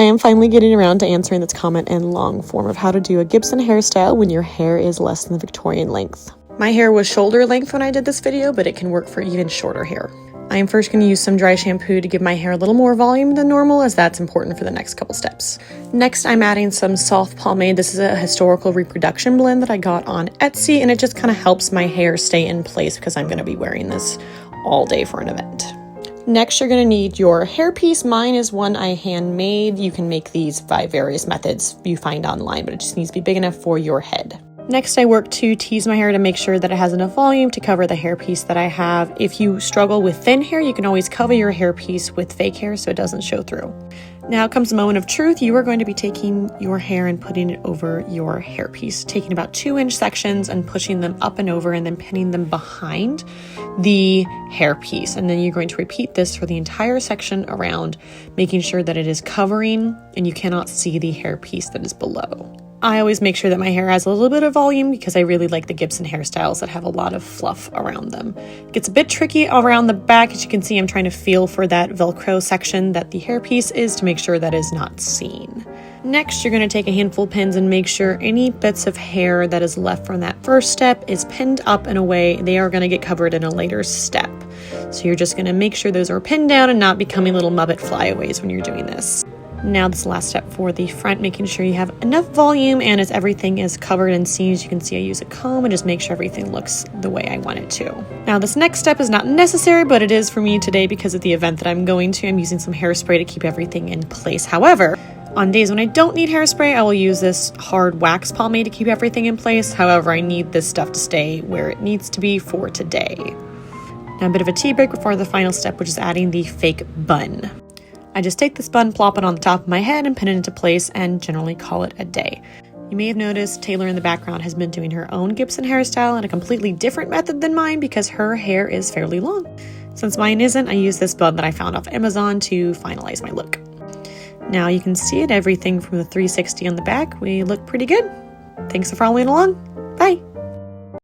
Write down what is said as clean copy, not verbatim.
am finally getting around to answering this comment in long form of how to do a Gibson hairstyle when your hair is less than the Victorian length. My hair was shoulder length when I did this video, but it can work for even shorter hair. I am first going to use some dry shampoo to give my hair a little more volume than normal, as that's important for the next couple steps. Next, I'm adding some soft pomade. This is a historical reproduction blend that I got on Etsy, and it just kind of helps my hair stay in place because I'm going to be wearing this all day for an event. Next, you're going to need your hairpiece. Mine is one I handmade. You can make these by various methods you find online, but it just needs to be big enough for your head. Next, I work to tease my hair to make sure that it has enough volume to cover the hairpiece that I have. If you struggle with thin hair, you can always cover your hairpiece with fake hair so it doesn't show through. Now comes the moment of truth. You are going to be taking your hair and putting it over your hairpiece, taking about 2-inch sections and pushing them up and over and then pinning them behind the hairpiece. And then you're going to repeat this for the entire section around, making sure that it is covering and you cannot see the hairpiece that is below. I always make sure that my hair has a little bit of volume because I really like the Gibson hairstyles that have a lot of fluff around them. It gets a bit tricky around the back. As you can see, I'm trying to feel for that Velcro section that the hairpiece is to make sure that is not seen. Next, you're going to take a handful of pins and make sure any bits of hair that is left from that first step is pinned up in a way they are going to get covered in a later step. So you're just going to make sure those are pinned down and not becoming little Muppet flyaways when you're doing this. Now this last step for the front, making sure you have enough volume and as everything is covered and seen, as you can see I use a comb and just make sure everything looks the way I want it to. Now this next step is not necessary, but it is for me today because of the event that I'm going to. I'm using some hairspray to keep everything in place. However, on days when I don't need hairspray, I will use this hard wax pomade to keep everything in place. However, I need this stuff to stay where it needs to be for today. Now a bit of a tea break before the final step, which is adding the fake bun. I just take this bun, plop it on the top of my head and pin it into place and generally call it a day. You may have noticed Taylor in the background has been doing her own Gibson hairstyle in a completely different method than mine because her hair is fairly long. Since mine isn't, I use this bun that I found off Amazon to finalize my look. Now you can see it, everything from the 360 on the back. We look pretty good. Thanks for following along. Bye.